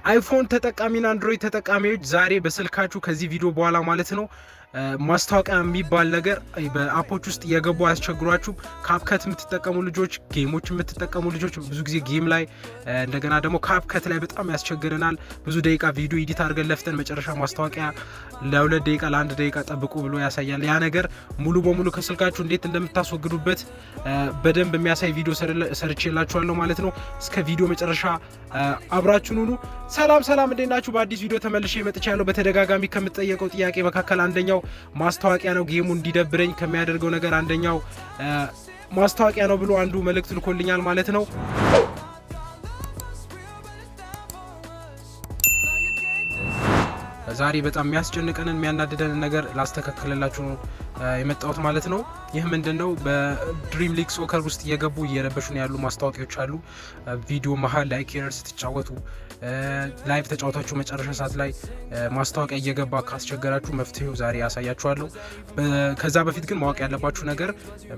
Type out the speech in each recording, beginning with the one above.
አይፎን ተጠቃሚና አንድሮይድ ተጠቃሚዎች ዛሬ በስልካችሁ ከዚህ ቪዲዮ በኋላ ማለት ነው ማስታወቂያ የሚባል ነገር በአፖች ውስጥ የገቡ ያስቸግሯችሁ። ካፕከት የምትጠቀሙ ልጆች፣ ጌሞች የምትጠቀሙ ልጆች ብዙ ጊዜ ጌም ላይ እንደገና ደግሞ ካፕከት ላይ በጣም ያስቸግረናል። ብዙ ደቂቃ ቪዲዮ ኤዲት አድርገን ለፍተን መጨረሻ ማስታወቂያ ለ2 ደቂቃ ለ1 ደቂቃ ጠብቁ ብሎ ያሳያል። ያ ነገር ሙሉ በሙሉ ከስልካችሁ እንዴት እንደምታስወግዱበት በደንብ የሚያሳይ ቪዲዮ ሰርቼላችኋለሁ ማለት ነው። እስከ ቪዲዮ መጨረሻ አብራችሁን ሁኑ። ሰላም እንዴት ናችሁ? በአዲስ ቪዲዮ ተመልሼ መጥቻለሁ። በተደጋጋሚ ከምትጠየቀው ጥያቄ መካከል አንደኛው ማስታወቂያ ነው። ጌሙ እንዲደብረኝ ከሚያደርገው ነገር አንደኛው ማስታወቂያ ነው ብሎ አንዱ መልእክት ልኮልኛል ማለት ነው። ዛሬ በጣም የሚያስጨንቀንን የሚያናድደንን ነገር ላስተካክልላችሁ ነው የመጣሁት ማለት ነው። ይህ ምንድነው? በድሪም ሊግ ሶከር ውስጥ እየገቡ እየረበሹን ያሉ ማስታወቂያዎች አሉ። ቪዲዮ መሀል ላይ ኬረር ስትጫወቱ ላይቭ ተጫወታችሁ መጨረሻ ሰዓት ላይ ማስታወቂያ እየገባ ካስቸገራችሁ መፍትሄው ዛሬ ያሳያችኋለሁ። ከዛ በፊት ግን ማወቅ ያለባችሁ ነገር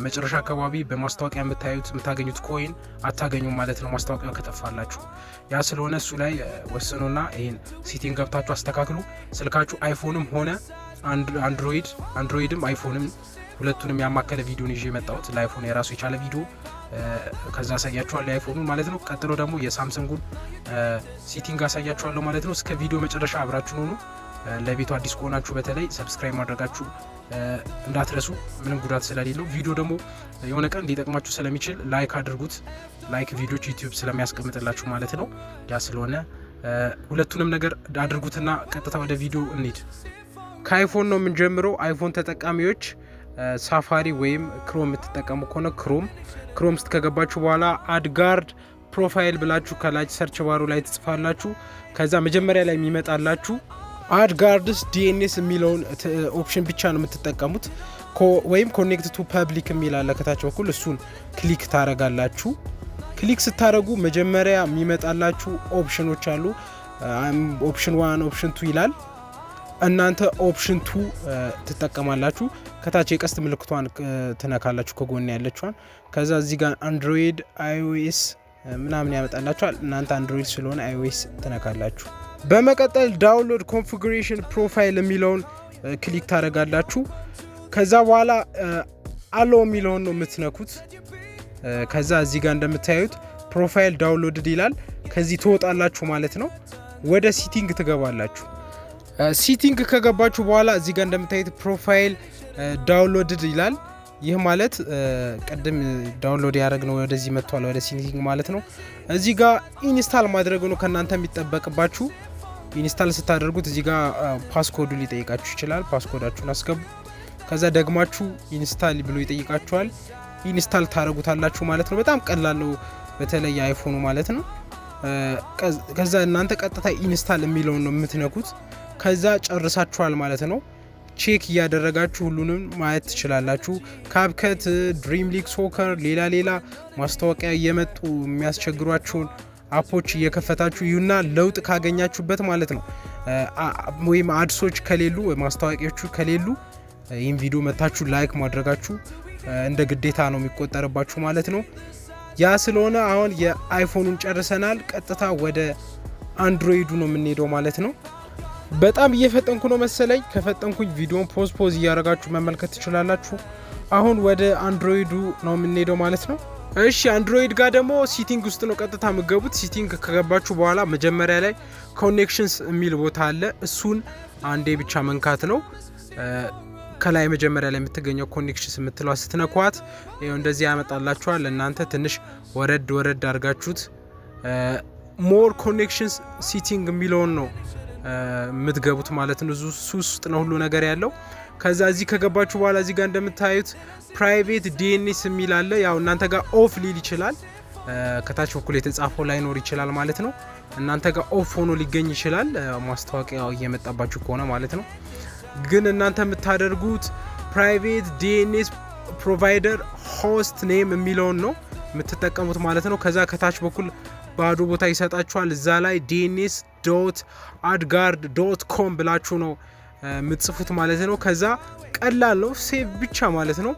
መጨረሻ አካባቢ በማስታወቂያ የምታገኙት ኮይን አታገኙም ማለት ነው፣ ማስታወቂያው ከተፋላችሁ። ያ ስለሆነ እሱ ላይ ወስኑና ይሄን ሲቲንግ ገብታችሁ አስተካክሉ። ስልካችሁ አይፎንም ሆነ አንድሮይድም አይፎንም ሁለቱንም ያማከለ ቪዲዮን ይዤ የመጣሁት። ለአይፎን የራሱ የቻለ ቪዲዮ ከዛ አሳያችኋለሁ የአይፎኑን ማለት ነው። ቀጥሎ ደግሞ የሳምሰንጉን ሲቲንግ አሳያችኋለሁ ማለት ነው። እስከ ቪዲዮ መጨረሻ አብራችሁን ሆኑ። ለቤቱ አዲስ ከሆናችሁ በተለይ ሰብስክራይብ ማድረጋችሁ እንዳትረሱ፣ ምንም ጉዳት ስለሌለው። ቪዲዮ ደግሞ የሆነ ቀን ሊጠቅማችሁ ስለሚችል ላይክ አድርጉት። ላይክ ቪዲዮች ዩቲዩብ ስለሚያስቀምጥላችሁ ማለት ነው። ያ ስለሆነ ሁለቱንም ነገር አድርጉትና ቀጥታ ወደ ቪዲዮ እንሂድ። ከአይፎን ነው የምንጀምረው። አይፎን ተጠቃሚዎች ሳፋሪ ወይም ክሮም የምትጠቀሙ ከሆነ ክሮም ውስጥ ከገባችሁ በኋላ አድጋርድ ፕሮፋይል ብላችሁ ከላይ ሰርች ባሩ ላይ ትጽፋላችሁ። ከዛ መጀመሪያ ላይ የሚመጣላችሁ አድጋርድስ ዲኤንኤስ የሚለውን ኦፕሽን ብቻ ነው የምትጠቀሙት። ወይም ኮኔክት ቱ ፐብሊክ የሚል አለ ከታች በኩል፣ እሱን ክሊክ ታረጋላችሁ። ክሊክ ስታደረጉ መጀመሪያ የሚመጣላችሁ ኦፕሽኖች አሉ። ኦፕሽን 1 ኦፕሽን 2 ይላል። እናንተ ኦፕሽን 2 ትጠቀማላችሁ። ከታች የቀስት ምልክቷን ትነካላችሁ ከጎን ያለችዋን። ከዛ እዚህ ጋር አንድሮይድ አይኦኤስ ምናምን ያመጣላችኋል። እናንተ አንድሮይድ ስለሆነ አይኦኤስ ትነካላችሁ። በመቀጠል ዳውንሎድ ኮንፊጉሬሽን ፕሮፋይል የሚለውን ክሊክ ታደርጋላችሁ። ከዛ በኋላ አለው የሚለውን ነው የምትነኩት። ከዛ እዚህ ጋር እንደምታዩት ፕሮፋይል ዳውንሎድድ ይላል። ከዚህ ትወጣላችሁ ማለት ነው። ወደ ሲቲንግ ትገባላችሁ። ሲቲንግ ከገባችሁ በኋላ እዚህ ጋር እንደምታዩት ፕሮፋይል ዳውንሎድድ ይላል። ይህ ማለት ቀደም ዳውንሎድ ያደረግነው ወደዚህ መጥቷል፣ ወደ ሲቲንግ ማለት ነው። እዚህ ጋር ኢንስታል ማድረግ ነው ከናንተ የሚጠበቅባችሁ። ኢንስታል ስታደርጉት እዚህ ጋር ፓስኮዱ ሊጠይቃችሁ ይችላል። ፓስኮዳችሁን አስገቡ። ከዛ ደግማችሁ ኢንስታል ብሎ ይጠይቃችኋል። ኢንስታል ታደርጉታላችሁ ማለት ነው። በጣም ቀላል ነው፣ በተለይ አይፎኑ ማለት ነው። ከዛ እናንተ ቀጥታ ኢንስታል የሚለውን ነው የምትነኩት። ከዛ ጨርሳችኋል ማለት ነው። ቼክ እያደረጋችሁ ሁሉንም ማየት ትችላላችሁ። ካፕከት፣ ድሪም ሊግ ሶከር፣ ሌላ ማስታወቂያ እየመጡ የሚያስቸግሯችሁን አፖች እየከፈታችሁ ይሁና ለውጥ ካገኛችሁበት ማለት ነው። ወይም አድሶች ከሌሉ ማስታወቂያዎቹ ከሌሉ ይህን ቪዲዮ መታችሁ ላይክ ማድረጋችሁ እንደ ግዴታ ነው የሚቆጠርባችሁ ማለት ነው። ያ ስለሆነ አሁን የአይፎኑን ጨርሰናል። ቀጥታ ወደ አንድሮይዱ ነው የምንሄደው ማለት ነው። በጣም እየፈጠንኩ ነው መሰለኝ። ከፈጠንኩኝ ቪዲዮን ፖዝ እያደረጋችሁ መመልከት ትችላላችሁ። አሁን ወደ አንድሮይዱ ነው የምንሄደው ማለት ነው። እሺ አንድሮይድ ጋር ደግሞ ሲቲንግ ውስጥ ነው ቀጥታ የምገቡት። ሲቲንግ ከገባችሁ በኋላ መጀመሪያ ላይ ኮኔክሽንስ የሚል ቦታ አለ። እሱን አንዴ ብቻ መንካት ነው። ከላይ መጀመሪያ ላይ የምትገኘው ኮኔክሽንስ የምትለዋ ስትነኳት ይኸው እንደዚህ ያመጣላችኋል። እናንተ ትንሽ ወረድ አድርጋችሁት ሞር ኮኔክሽንስ ሲቲንግ የሚለውን ነው የምትገቡት ማለት ነው። እሱ ውስጥ ነው ሁሉ ነገር ያለው። ከዛ እዚህ ከገባችሁ በኋላ እዚህ ጋር እንደምታዩት ፕራይቬት ዲኤንኤስ የሚል አለ። ያው እናንተ ጋር ኦፍ ሊል ይችላል፣ ከታች በኩል የተጻፈው ላይኖር ይችላል ማለት ነው። እናንተ ጋር ኦፍ ሆኖ ሊገኝ ይችላል፣ ማስታወቂያው እየመጣባችሁ ከሆነ ማለት ነው። ግን እናንተ የምታደርጉት ፕራይቬት ዲኤንኤስ ፕሮቫይደር ሆስት ኔም የሚለውን ነው የምትጠቀሙት ማለት ነው። ከዛ ከታች በኩል ባዶ ቦታ ይሰጣችኋል። እዛ ላይ dns.adgard.com ብላችሁ ነው የምትጽፉት ማለት ነው። ከዛ ቀላል ነው፣ ሴቭ ብቻ ማለት ነው።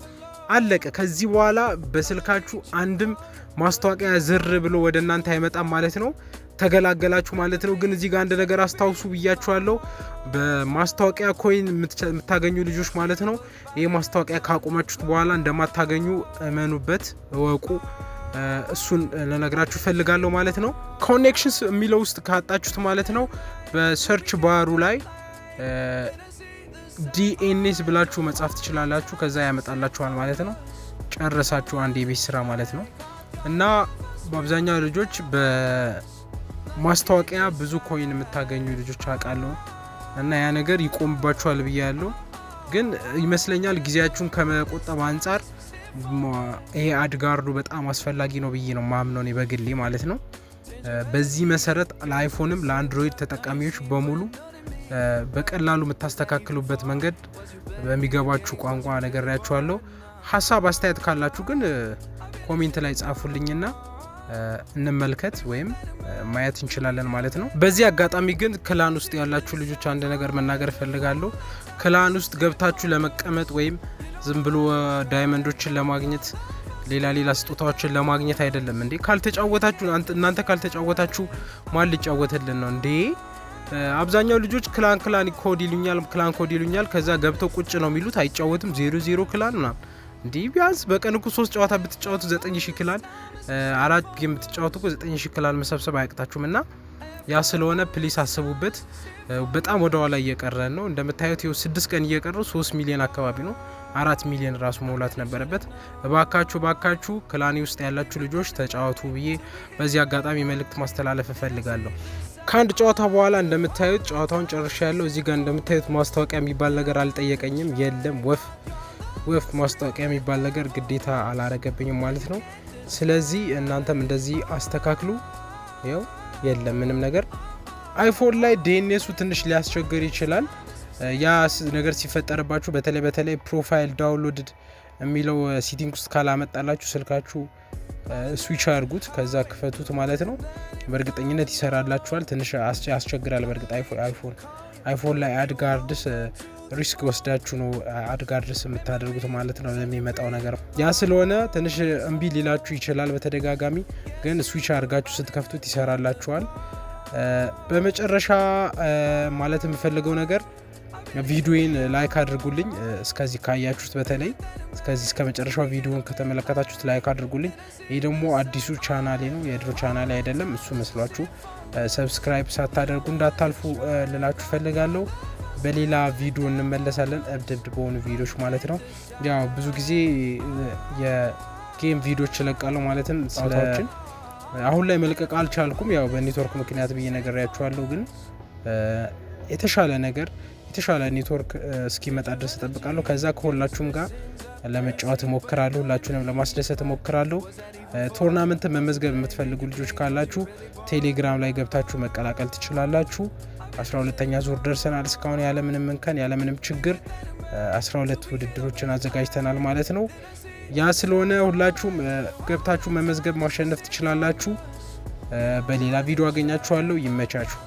አለቀ። ከዚህ በኋላ በስልካችሁ አንድም ማስታወቂያ ዝር ብሎ ወደ እናንተ አይመጣም ማለት ነው። ተገላገላችሁ ማለት ነው። ግን እዚህ ጋር አንድ ነገር አስታውሱ ብያችኋለሁ። በማስታወቂያ ኮይን የምታገኙ ልጆች ማለት ነው ይሄ ማስታወቂያ ካቆማችሁት በኋላ እንደማታገኙ እመኑበት፣ እወቁ። እሱን ለነግራችሁ ፈልጋለሁ ማለት ነው። ኮኔክሽንስ የሚለው ውስጥ ካጣችሁት ማለት ነው በሰርች ባሩ ላይ ዲኤንኤስ ብላችሁ መጻፍ ትችላላችሁ። ከዛ ያመጣላችኋል ማለት ነው። ጨረሳችሁ አንድ የቤት ስራ ማለት ነው። እና በአብዛኛው ልጆች በማስታወቂያ ብዙ ኮይን የምታገኙ ልጆች አውቃለሁ እና ያ ነገር ይቆምባችኋል ብያለሁ። ግን ይመስለኛል ጊዜያችሁን ከመቆጠብ አንጻር ይሄ አድጋርዱ በጣም አስፈላጊ ነው ብዬ ነው ማምነው እኔ በግሌ ማለት ነው። በዚህ መሰረት ለአይፎንም ለአንድሮይድ ተጠቃሚዎች በሙሉ በቀላሉ የምታስተካክሉበት መንገድ በሚገባችሁ ቋንቋ ነግሬያችኋለሁ። ሀሳብ አስተያየት ካላችሁ ግን ኮሜንት ላይ ጻፉልኝና እንመልከት ወይም ማየት እንችላለን ማለት ነው። በዚህ አጋጣሚ ግን ክላን ውስጥ ያላችሁ ልጆች አንድ ነገር መናገር እፈልጋለሁ። ክላን ውስጥ ገብታችሁ ለመቀመጥ ወይም ዝም ብሎ ዳይመንዶችን ለማግኘት ሌላ ስጦታዎችን ለማግኘት አይደለም እንዴ። ካልተጫወታችሁ እናንተ ካልተጫወታችሁ ማን ሊጫወትልን ነው እንዴ? አብዛኛው ልጆች ክላን ኮድ ይሉኛል ከዛ ገብተው ቁጭ ነው የሚሉት፣ አይጫወትም። 00 ክላን ና እንዴ። ቢያንስ በቀን እኮ 3 ጨዋታ ብትጫወቱ 9000 ክላን 4 ጌም ብትጫወቱ 9000 ክላን መሰብሰብ አያቅታችሁም። እና ያ ስለሆነ ፕሊስ አስቡበት። በጣም ወደ ኋላ እየቀረን ነው እንደምታዩት። ይኸው 6 ቀን እየቀረው 3 ሚሊዮን አካባቢ ነው። 4 ሚሊዮን ራሱ መውላት ነበረበት። እባካችሁ ክላኒ ውስጥ ያላችሁ ልጆች ተጫወቱ ብዬ በዚህ አጋጣሚ መልእክት ማስተላለፍ እፈልጋለሁ። ከአንድ ጨዋታ በኋላ እንደምታዩት ጨዋታውን ጨርሻ ያለው። እዚህ ጋር እንደምታዩት ማስታወቂያ የሚባል ነገር አልጠየቀኝም። የለም ወፍ ማስታወቂያ የሚባል ነገር ግዴታ አላረገብኝም ማለት ነው። ስለዚህ እናንተም እንደዚህ አስተካክሉ። ያው የለም ምንም ነገር። አይፎን ላይ ዲኤንኤሱ ትንሽ ሊያስቸግር ይችላል። ያ ነገር ሲፈጠርባችሁ በተለይ ፕሮፋይል ዳውንሎድድ የሚለው ሲቲንግ ውስጥ ካላመጣላችሁ ስልካችሁ ስዊች አድርጉት፣ ከዛ ክፈቱት ማለት ነው። በእርግጠኝነት ይሰራላችኋል። ትንሽ ያስቸግራል በእርግጥ አይፎን ላይ አድጋርድስ ሪስክ ወስዳችሁ ነው አድጋርድስ የምታደርጉት ማለት ነው ለሚመጣው ነገር። ያ ስለሆነ ትንሽ እምቢ ሊላችሁ ይችላል በተደጋጋሚ፣ ግን ስዊች አድርጋችሁ ስትከፍቱት ይሰራላችኋል። በመጨረሻ ማለት የምፈልገው ነገር ቪዲዮን ላይክ አድርጉልኝ። እስከዚህ ካያችሁት በተለይ እስከ መጨረሻው ቪዲዮን ከተመለከታችሁት ላይክ አድርጉልኝ። ይህ ደግሞ አዲሱ ቻናሌ ነው፣ የድሮ ቻናሌ አይደለም። እሱ መስሏችሁ ሰብስክራይብ ሳታደርጉ እንዳታልፉ ልላችሁ ፈልጋለሁ። በሌላ ቪዲዮ እንመለሳለን፣ እብድ በሆኑ ቪዲዮዎች ማለት ነው። ያው ብዙ ጊዜ የጌም ቪዲዮዎች እለቃለሁ ማለትም ስለታችን አሁን ላይ መልቀቅ አልቻልኩም፣ ያው በኔትወርክ ምክንያት ብዬ ነግሬያችኋለሁ። ግን የተሻለ ኔትወርክ እስኪመጣ ድረስ እጠብቃለሁ። ከዛ ከሁላችሁም ጋር ለመጫወት እሞክራለሁ፣ ሁላችሁንም ለማስደሰት እሞክራለሁ። ቶርናመንት መመዝገብ የምትፈልጉ ልጆች ካላችሁ ቴሌግራም ላይ ገብታችሁ መቀላቀል ትችላላችሁ። 12ኛ ዙር ደርሰናል። እስካሁን ያለምንም እንከን ያለምንም ችግር 12 ውድድሮችን አዘጋጅተናል ማለት ነው። ያ ስለሆነ ሁላችሁም ገብታችሁ መመዝገብ ማሸነፍ ትችላላችሁ። በሌላ ቪዲዮ አገኛችኋለሁ። ይመቻችሁ።